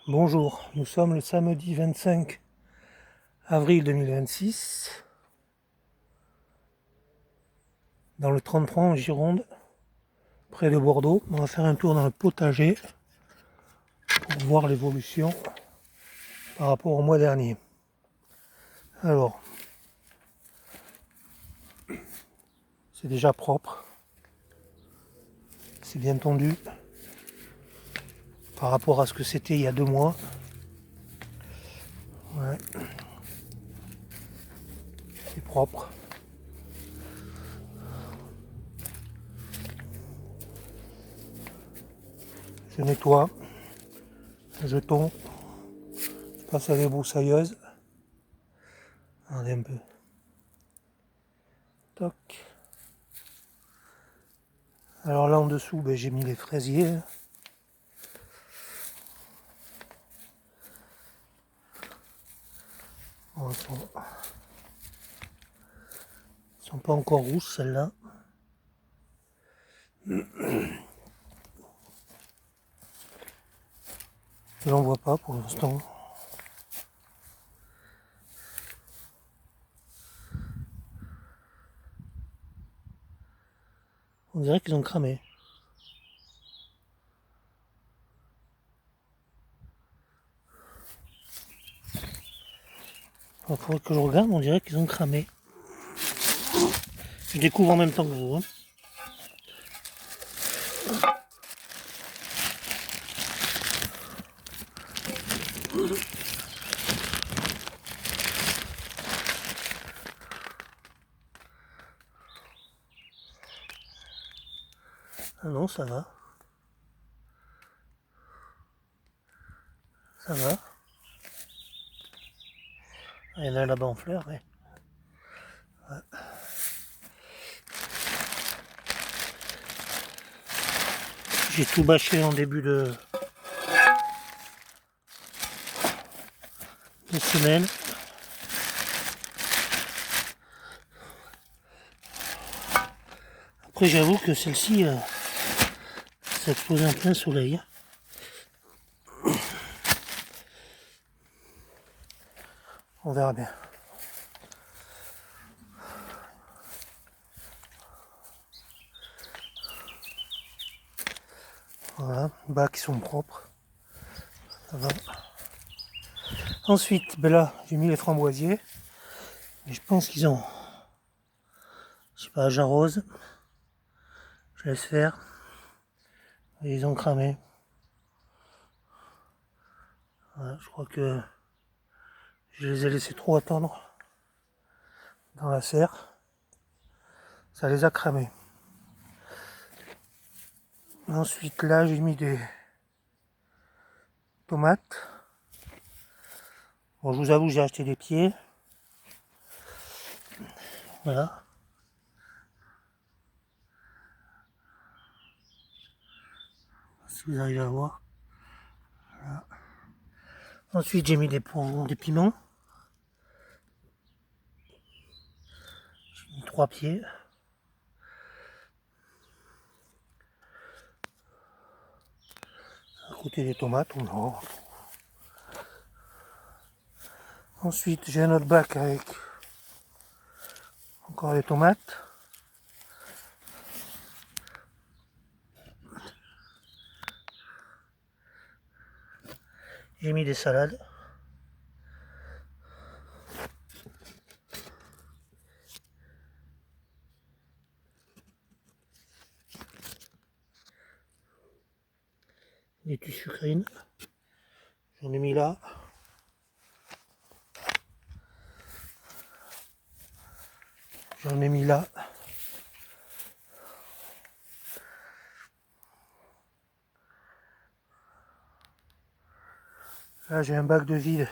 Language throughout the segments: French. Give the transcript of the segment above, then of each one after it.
Bonjour, nous sommes le samedi 25 avril 2026, dans le 33 en Gironde, près de Bordeaux. On va faire un tour dans le potager pour voir l'évolution par rapport au mois dernier. Alors, c'est déjà propre, c'est bien tendu par rapport à ce que c'était il y a 2 mois. Ouais. C'est propre. Je nettoie, je tonds, je passe à des broussailleuses. Regardez un peu. Toc. Alors là en dessous, j'ai mis les fraisiers. Bon, elles sont pas encore rouges celles-là. Je n'en vois pas pour l'instant. On dirait qu'ils ont cramé. Il faudrait que je regarde, on dirait qu'ils ont cramé. Je découvre en même temps que vous. Hein. Ah non, ça va. Ça va. Ah, il y en a là-bas en fleurs, ouais. Ouais. J'ai tout bâché en début de semaine. Après, j'avoue que celle-ci, ça explose en plein soleil. On verra bien. Voilà, bacs qui sont propres. Ça va. Ensuite, là, j'ai mis les framboisiers. Et je pense qu'ils ont, je sais pas, j'arrose. Je laisse faire. Et ils ont cramé. Voilà, je crois que je les ai laissés trop attendre dans la serre. Ça les a cramés. Ensuite, là, j'ai mis des tomates. Bon, je vous avoue, j'ai acheté des pieds. Voilà. Si vous arrivez à voir. Voilà. Ensuite, j'ai mis des piments. J'ai mis 3 pieds. À côté des tomates, on en. Ensuite, j'ai un autre bac avec encore les tomates. J'ai mis des salades. Des tissus sucrines. J'en ai mis là. J'en ai mis là. Là, j'ai un bac de vide.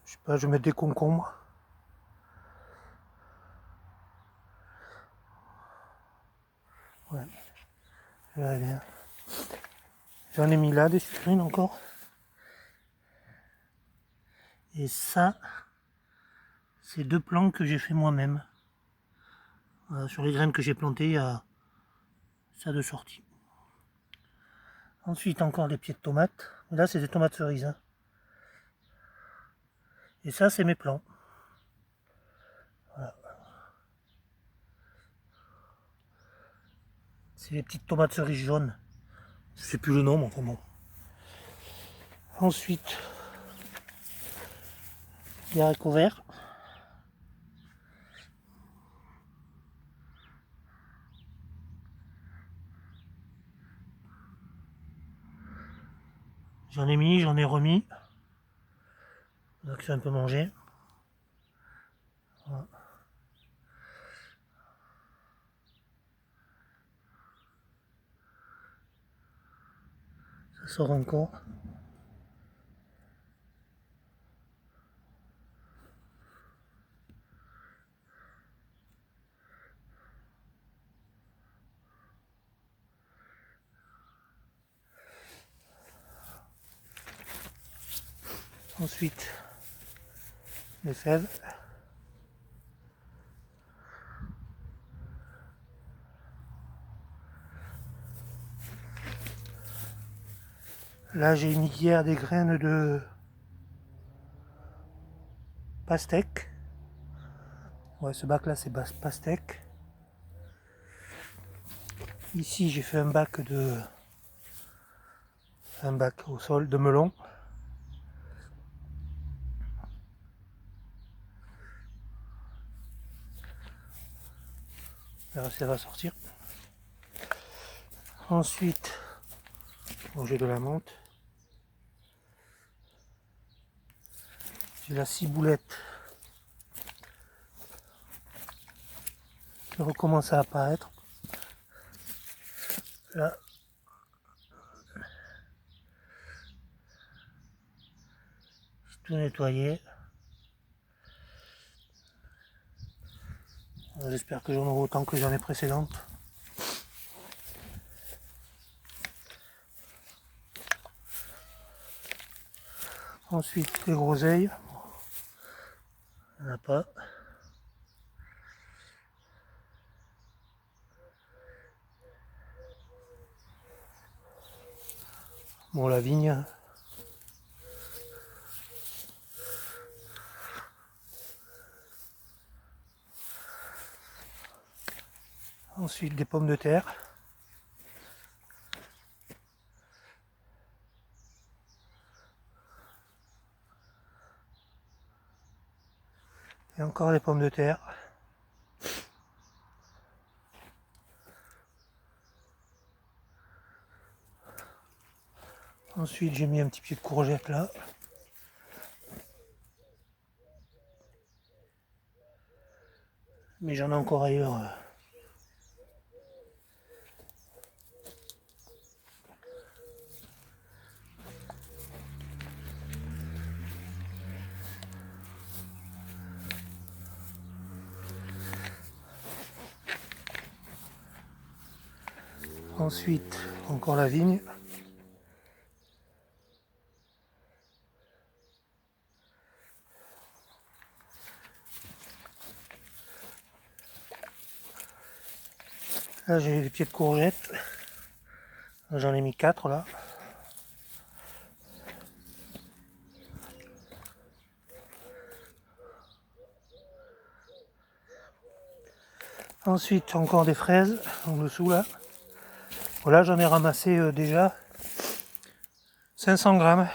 Je sais pas, je vais mettre des concombres. Ouais. Là, bien. J'en ai mis là des sucrines encore. Et ça, c'est 2 plants que j'ai fait moi-même. Voilà, sur les graines que j'ai plantées, il y a ça de sortie. Ensuite, encore des pieds de tomates. Là, c'est des tomates cerises. Hein. Et ça, c'est mes plants. Voilà. C'est les petites tomates cerises jaunes. Je sais plus le nom, mais enfin bon. Ensuite, les haricots verts. J'en ai mis, j'en ai remis. Donc c'est un peu mangé. Voilà. Ça sort encore. Ensuite, les fèves. Là, j'ai mis hier des graines de pastèque. Ouais, ce bac là, c'est pastèque. Ici, j'ai fait un bac au sol de melon. On verra si ça va sortir. Ensuite, j'ai de la menthe. J'ai la ciboulette qui recommence à apparaître. Là, j'ai tout nettoyé. J'espère que j'en aurai autant que j'en ai précédentes. Ensuite, les groseilles. Il n'y en a pas. Bon, la vigne. Ensuite, des pommes de terre. Et encore des pommes de terre. Ensuite, j'ai mis un petit pied de courgette là. Mais j'en ai encore ailleurs. Ensuite, encore la vigne. Là, j'ai des pieds de courgette. J'en ai mis 4 là. Ensuite, encore des fraises en dessous là. Voilà, j'en ai ramassé déjà 500 grammes.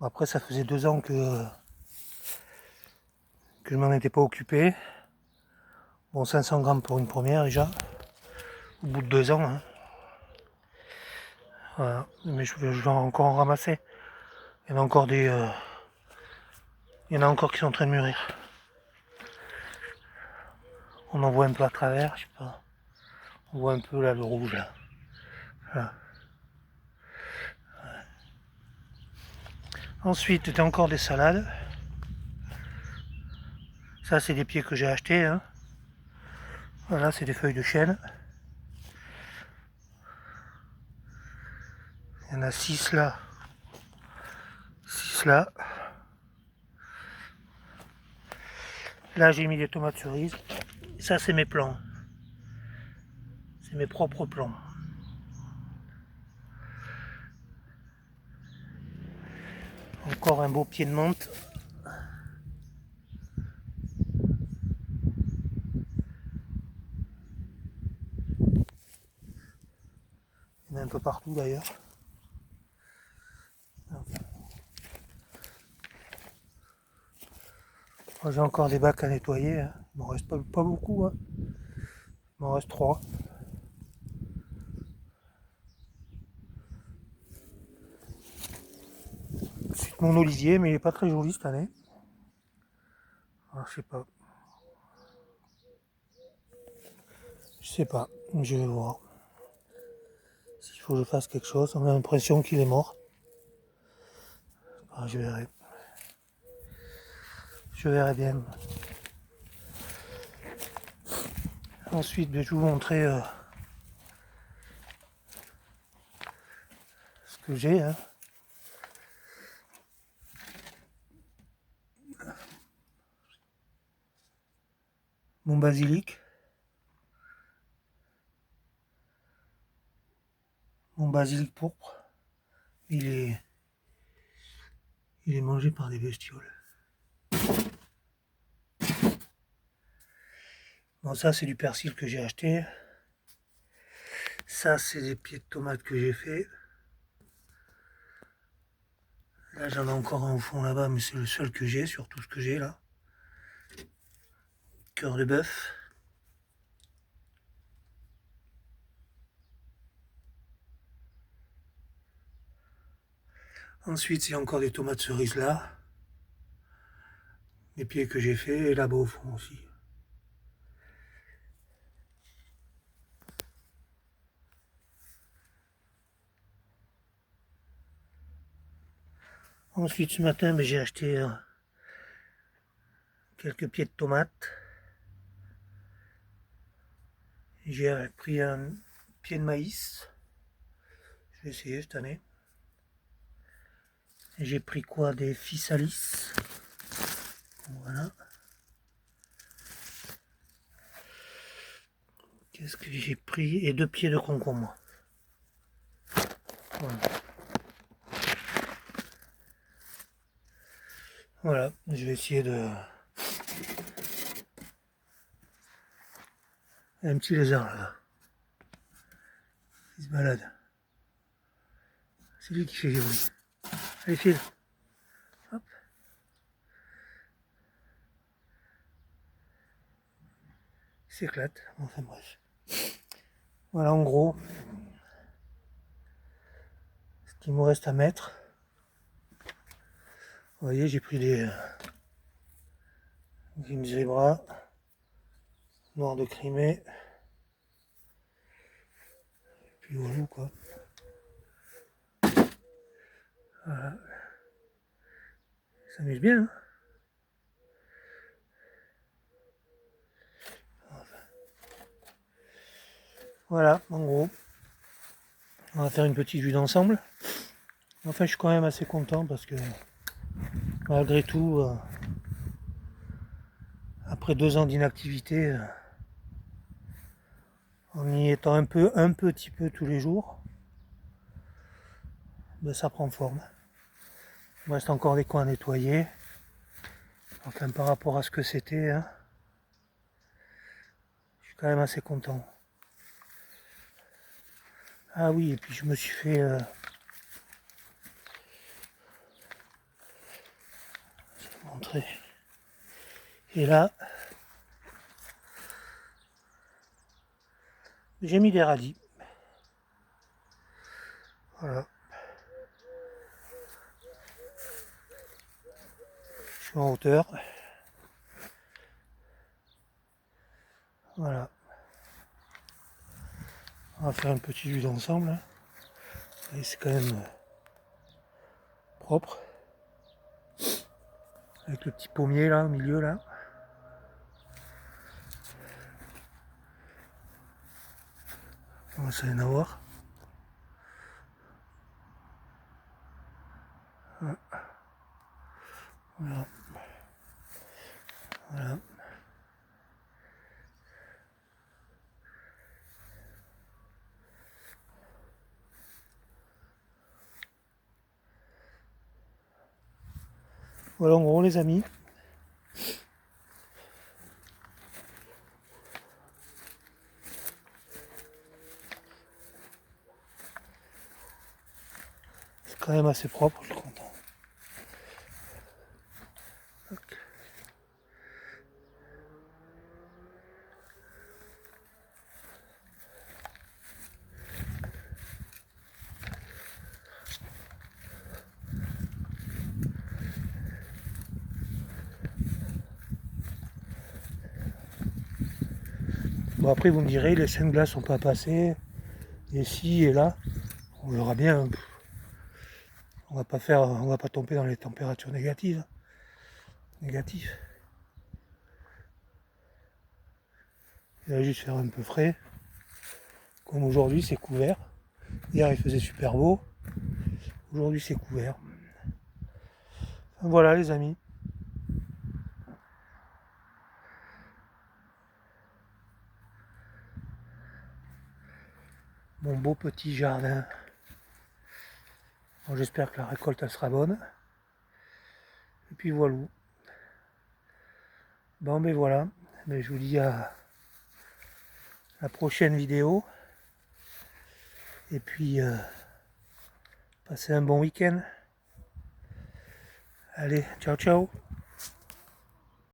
Après, ça faisait 2 ans que je m'en étais pas occupé. Bon, 500 grammes pour une première déjà. Au bout de 2 ans. Hein. Voilà. Mais je vais encore en ramasser. Il y en a encore il y en a encore qui sont en train de mûrir. On en voit un peu à travers, je sais pas. On voit un peu là le rouge là. Voilà. Ensuite, il y a encore des salades. Ça, c'est des pieds que j'ai achetés. Hein. Voilà, c'est des feuilles de chêne. Il y en a 6 là. 6 là. Là, j'ai mis des tomates cerises. Ça, c'est mes plants. C'est mes propres plants. encore un beau pied de menthe. Il y en a un peu partout d'ailleurs. J'ai encore des bacs à nettoyer, hein. Il m'en reste pas beaucoup, hein. Il m'en reste 3. C'est mon olivier, mais il est pas très joli cette année. Alors, je sais pas. Je vais voir. S'il faut que je fasse quelque chose, on a l'impression qu'il est mort. Je verrai. Je verrai bien. Ensuite, je vais vous montrer ce que j'ai, hein. Mon basilic. Mon basilic pourpre. Il est mangé par des bestioles. Bon, ça c'est du persil que j'ai acheté. Ça c'est des pieds de tomates que j'ai fait. Là j'en ai encore un au fond là-bas, mais c'est le seul que j'ai sur tout ce que j'ai là. Cœur de bœuf. Ensuite c'est encore des tomates cerises là. Les pieds que j'ai fait, et là-bas au fond aussi. Ensuite ce matin j'ai acheté quelques pieds de tomates. J'ai pris un pied de maïs. Je vais essayer cette année. J'ai pris quoi? Des physalis. Voilà. Qu'est-ce que j'ai pris? Et 2 pieds de concombre. Voilà. Voilà, je vais essayer de... Il y a un petit lézard là. Il se balade. C'est lui qui fait les bruits. Allez, file. Hop. Il s'éclate. Enfin bref. Voilà en gros ce qu'il me reste à mettre. Vous voyez, j'ai pris des zebra noir de Crimée. Puis voilà quoi. Voilà. Ça s'amuse bien, hein. Voilà, en gros. On va faire une petite vue d'ensemble. Enfin, je suis quand même assez content parce que malgré tout, après 2 ans d'inactivité, en y étant un petit peu tous les jours, ben, ça prend forme. Il me reste encore des coins à nettoyer. Enfin, par rapport à ce que c'était, hein, je suis quand même assez content. Ah oui, et puis je me suis fait... je vais vous montrer. Et là, j'ai mis des radis. Voilà. Je suis en hauteur. Voilà. On va faire une petite vue d'ensemble, hein. Et c'est quand même propre. Avec le petit pommier là, au milieu là. On va s'en en avoir. Voilà. Voilà. Voilà en gros les amis. C'est quand même assez propre, je suis content. Bon après vous me direz, les 5 glaces sont pas passées, et ci et là, on verra bien. On va pas tomber dans les températures négatives. Négatives. Il va juste faire un peu frais. Comme aujourd'hui c'est couvert. Hier il faisait super beau. Aujourd'hui c'est couvert. Voilà les amis. Mon beau petit jardin. Bon, j'espère que la récolte elle sera bonne. Et puis voilà. Bon ben voilà. Mais je vous dis à la prochaine vidéo. Et puis passez un bon week-end. Allez, ciao ciao.